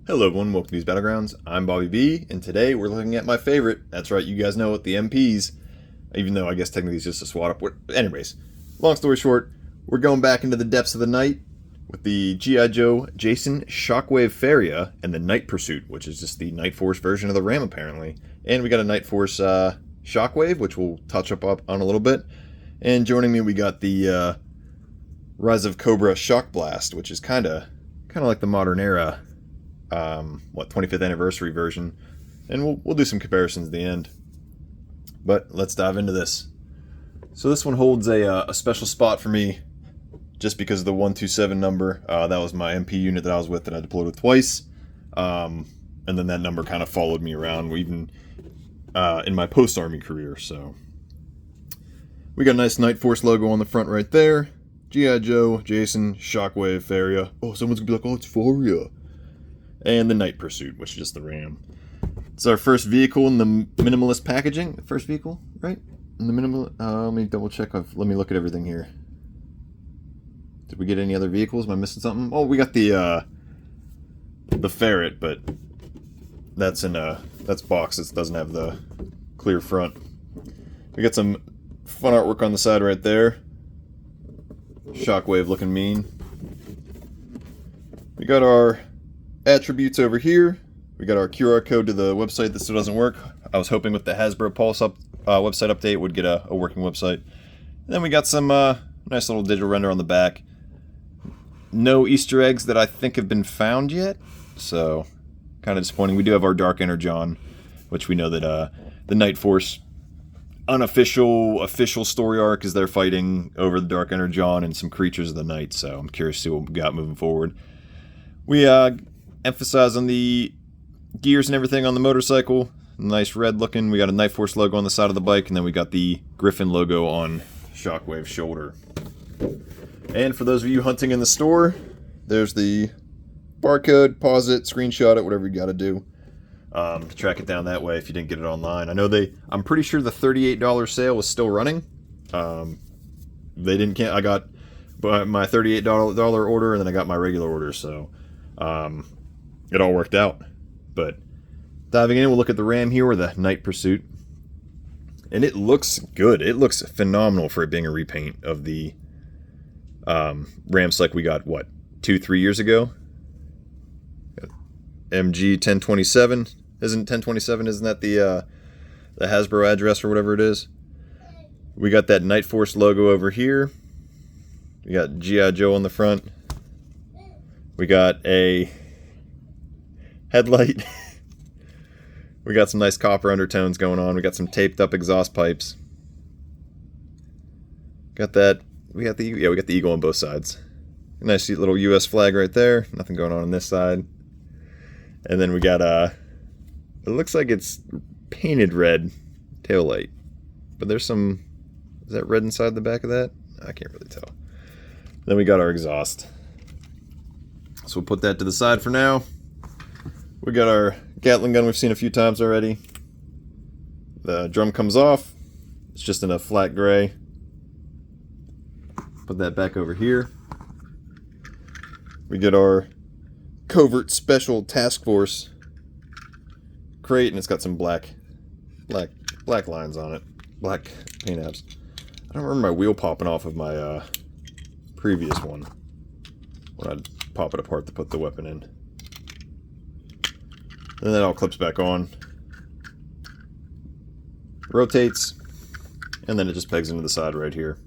Hello everyone, welcome to these Battlegrounds. I'm Bobby B, and today we're looking at my favorite. That's right, you guys know it, the MPs. Even though I guess technically it's just a SWAT up. Anyways, long story short, we're going back into the depths of the night with the GIJoe Jason Shockwave Faria and the Night Pursuit, which is just the Night Force version of the Ram apparently. And we got a Night Force Shockwave, which we'll touch up on a little bit. And joining me, we got the Rise of Cobra Shock Blast, which is kind of like the modern era. 25th anniversary version, and we'll do some comparisons at the end. But let's dive into this. So this one holds a special spot for me, just because of the 127 number. That was my MP unit that I was with that I deployed with twice, and then that number kind of followed me around, even in my post-army career. So we got a nice Night Force logo on the front right there. GIJoe, Jason, Shockwave, Faria. Oh, someone's gonna be like, oh, it's Faria. And the Night Pursuit, which is just the Ram. It's our first vehicle in the minimalist packaging. The first vehicle, right? In the minimal. Let me double check. Let me look at everything here. Did we get any other vehicles? Am I missing something? Oh, we got the Ferret, but that's boxed. It doesn't have the clear front. We got some fun artwork on the side right there. Shockwave looking mean. We got our attributes over here. We got our QR code to the website that still doesn't work. I was hoping with the Hasbro Pulse website update would get a working website. And then we got some nice little digital render on the back. No Easter eggs that I think have been found yet, so kind of disappointing. We do have our Dark Energon, which we know that the Night Force official story arc is they're fighting over the Dark Energon and some creatures of the night, so I'm curious to see what we got moving forward. We emphasize on the gears and everything on the motorcycle. Nice red looking. We got a Night Force logo on the side of the bike, and then we got the Griffin logo on Shockwave's shoulder. And for those of you hunting in the store, there's the barcode. Pause it, screenshot it, whatever you got to do to track it down that way if you didn't get it online. I know I'm pretty sure the $38 sale was still running. They didn't. I got my $38 order, and then I got my regular order, so it all worked out. But diving in, we'll look at the Ram here, or the Night Pursuit. And it looks good. It looks phenomenal for it being a repaint of the Ram Psych we got, 2-3 years ago? MG 1027. Isn't 1027, isn't that the Hasbro address or whatever it is? We got that Night Force logo over here. We got GIJoe on the front. We got a headlight. We got some nice copper undertones going on. We got some taped up exhaust pipes. Got that. We got the eagle on both sides. A nice little US flag right there. Nothing going on this side. And then we got it looks like it's painted red taillight. But there's some, is that red inside the back of that? I can't really tell. Then we got our exhaust. So we'll put that to the side for now. We got our Gatling gun we've seen a few times already. The drum comes off. It's just in a flat gray. Put that back over here. We get our Covert Special Task Force crate, and it's got some black lines on it. Black paint apps. I don't remember my wheel popping off of my previous one when I'd pop it apart to put the weapon in. Then that all clips back on, rotates, and then it just pegs into the side right here.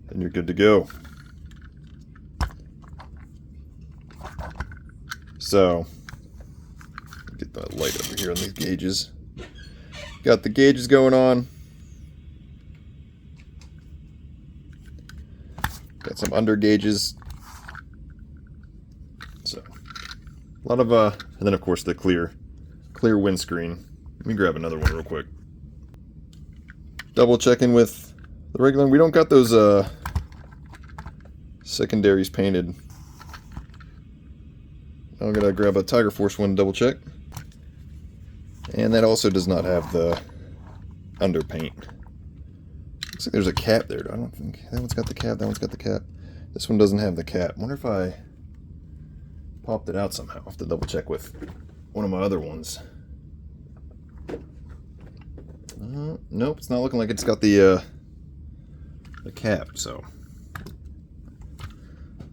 And you're good to go. So, get that light over here on these gauges. Got the gauges going on. Got some under gauges. So, a lot of and then of course the clear windscreen. Let me grab another one real quick. Double checking with the regular. We don't got those secondaries painted. I'm gonna grab a Tiger Force one, double check. And that also does not have the underpaint. Looks like there's a cap there. I don't think that one's got the cap. That one's got the cap. This one doesn't have the cap. I wonder if I popped it out somehow. I'll have to double check with one of my other ones. Nope, it's not looking like it's got the cap. So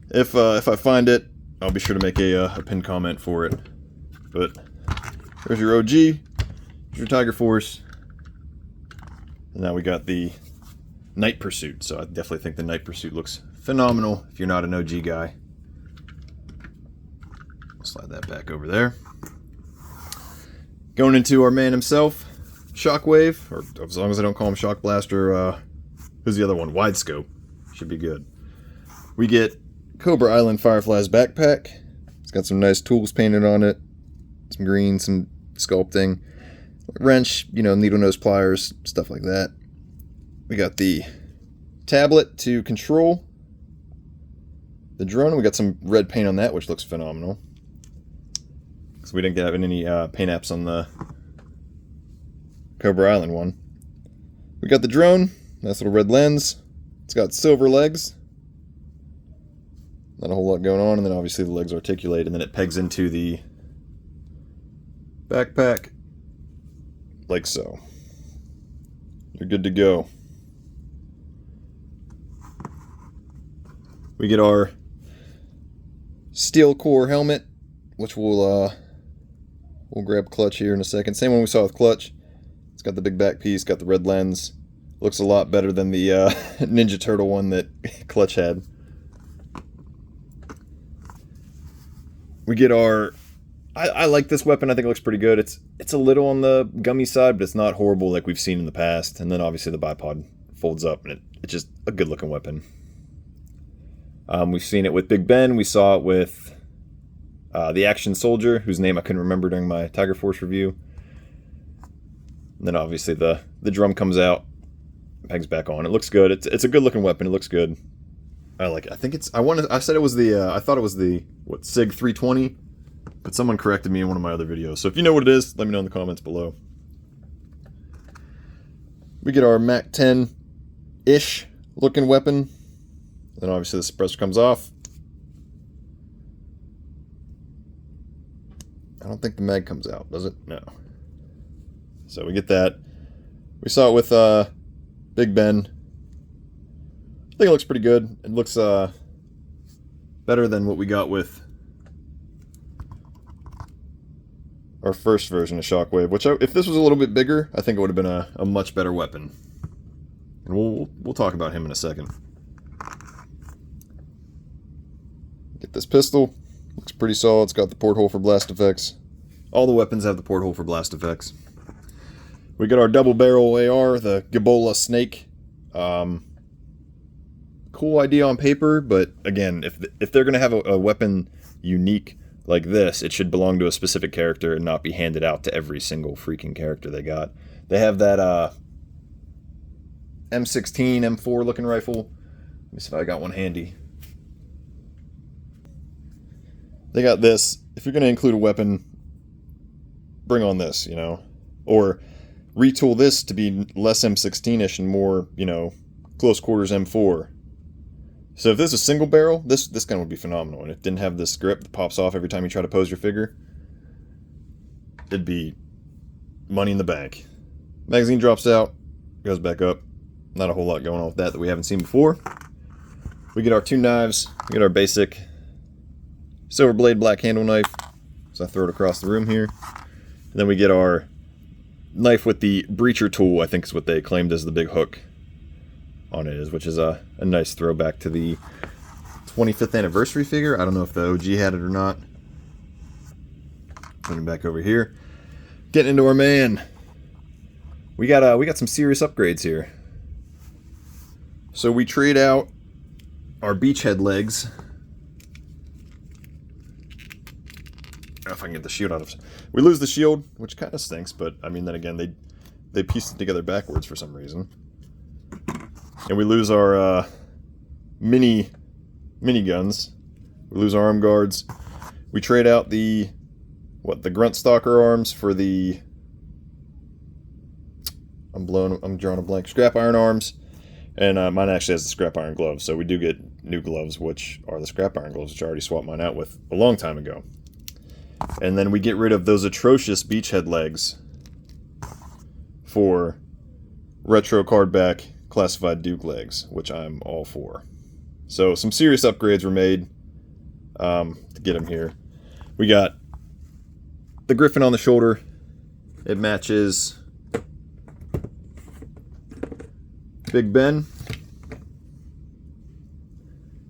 if I find it, I'll be sure to make a pinned comment for it. But there's your OG, there's your Tiger Force, and now we got the Night Pursuit. So I definitely think the Night Pursuit looks phenomenal if you're not an OG guy. Slide that back over there. Going into our man himself, Shockwave, or as long as I don't call him Shock Blaster, who's the other one? Wide Scope. Should be good. We get Cobra Island Firefly's backpack. It's got some nice tools painted on it. Some green, some sculpting. Wrench, you know, needle nose pliers, stuff like that. We got the tablet to control the drone. We got some red paint on that, which looks phenomenal. So we didn't get any paint apps on the Cobra Island one. We got the drone, nice little red lens. It's got silver legs. Not a whole lot going on, and then obviously the legs articulate, and then it pegs into the backpack like so. You're good to go. We get our steel core helmet, which we'll grab Clutch here in a second. Same one we saw with Clutch. It's got the big back piece, got the red lens. Looks a lot better than the Ninja Turtle one that Clutch had. We get our... I like this weapon. I think it looks pretty good. It's a little on the gummy side, but it's not horrible like we've seen in the past. And then obviously the bipod folds up, and it's just a good looking weapon. We've seen it with Big Ben. We saw it with the Action Soldier, whose name I couldn't remember during my Tiger Force review. And then obviously the drum comes out, pegs back on. It looks good. It's a good looking weapon. It looks good. I like it. I think it's... I said it was the... I thought it was the SIG 320, but someone corrected me in one of my other videos. So if you know what it is, let me know in the comments below. We get our Mac 10-ish looking weapon. Then obviously the suppressor comes off. I don't think the mag comes out, does it? No. So we get that. We saw it with Big Ben. I think it looks pretty good. It looks better than what we got with our first version of Shockwave, which if this was a little bit bigger, I think it would have been a much better weapon. And we'll talk about him in a second. Get this pistol. Looks pretty solid. It's got the porthole for blast effects. All the weapons have the porthole for blast effects. We got our double barrel AR, the Ebola Snake. Cool idea on paper, but again, if they're going to have a weapon unique like this, it should belong to a specific character and not be handed out to every single freaking character they got. They have that M16, M4 looking rifle. Let me see if I got one handy. They got this. If you're going to include a weapon, bring on this, you know. Or retool this to be less M16-ish and more, you know, close quarters M4. So if this is a single barrel, this gun would be phenomenal. And if it didn't have this grip that pops off every time you try to pose your figure, it'd be money in the bank. Magazine drops out, goes back up. Not a whole lot going on with that we haven't seen before. We get our two knives. We get our basic silver blade black handle knife. So I throw it across the room here. And then we get our knife with the breacher tool, I think is what they claimed as the big hook on it, which is a nice throwback to the 25th anniversary figure. I don't know if the OG had it or not. Putting it back over here. Getting into our man. We got some serious upgrades here. So we trade out our beachhead legs. If I can get the shield out of... We lose the shield, which kind of stinks, but I mean, then again, they pieced it together backwards for some reason. And we lose our mini guns. We lose our arm guards. We trade out the Grunt Stalker arms for the... I'm drawing a blank. Scrap iron arms. And mine actually has the scrap iron gloves, so we do get new gloves, which are the scrap iron gloves, which I already swapped mine out with a long time ago. And then we get rid of those atrocious beachhead legs for retro card back classified Duke legs, which I'm all for. So some serious upgrades were made to get them here. We got the Griffin on the shoulder. It matches Big Ben.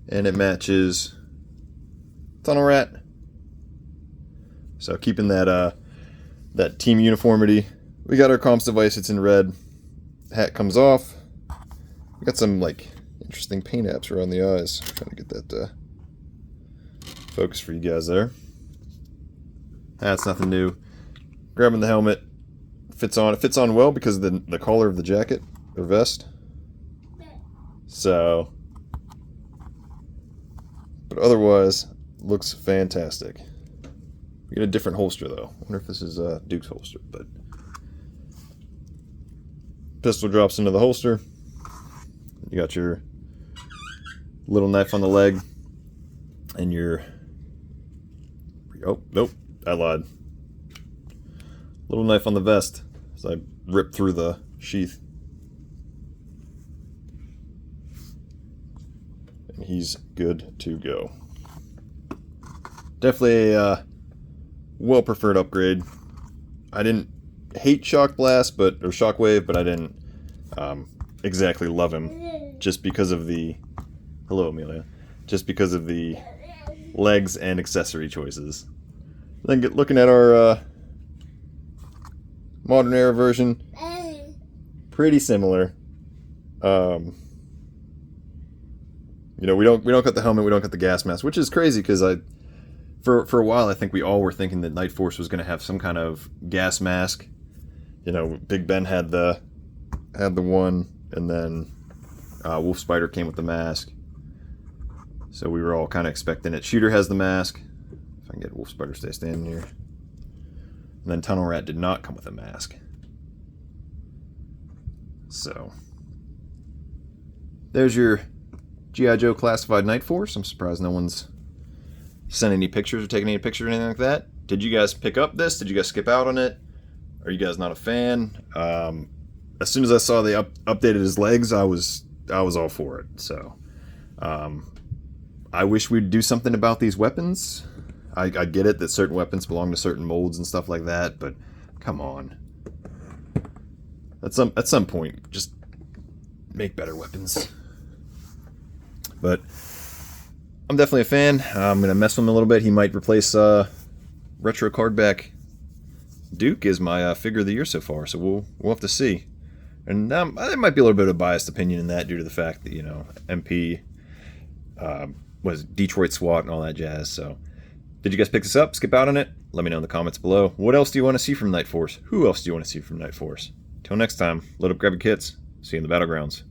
And it matches Tunnel Rat. So keeping that that team uniformity. We got our comms device, it's in red. Hat comes off. We got some like interesting paint apps around the eyes. I'm trying to get that focus for you guys there. That's nothing new. Grabbing the helmet. Fits on. It fits on well because of the collar of the jacket or vest. So, but otherwise, looks fantastic. We get a different holster though. I wonder if this is Duke's holster, but pistol drops into the holster. You got your little knife on the leg, and your nope, I lied. Little knife on the vest as I rip through the sheath. And he's good to go. Definitely a well preferred upgrade. I didn't hate Shockwave, but I didn't exactly love him just because of the legs and accessory choices. Then looking at our modern era version, pretty similar. You know, we don't cut the helmet, we don't cut the gas mask, which is crazy because for a while I think we all were thinking that Night Force was going to have some kind of gas mask. You know, Big Ben had the one, and then Wolf Spider came with the mask. So we were all kind of expecting it. Shooter has the mask. If I can get Wolf Spider to stay standing here. And then Tunnel Rat did not come with a mask. So there's your GIJoe classified Night Force. I'm surprised no one's sent any pictures or taken any pictures or anything like that. Did you guys pick up this? Did you guys skip out on it? Are you guys not a fan? As soon as I saw they updated his legs, I was all for it. So I wish we'd do something about these weapons. I get it that certain weapons belong to certain molds and stuff like that, but come on. At some point, just make better weapons. But I'm definitely a fan. I'm going to mess with him a little bit. He might replace retro cardback Duke is my figure of the year so far, so we'll have to see. And there might be a little bit of a biased opinion in that due to the fact that, you know, MP was Detroit SWAT and all that jazz. So did you guys pick this up? Skip out on it? Let me know in the comments below. What else do you want to see from Night Force? Who else do you want to see from Night Force? Till next time, load up, grab your kits. See you in the battlegrounds.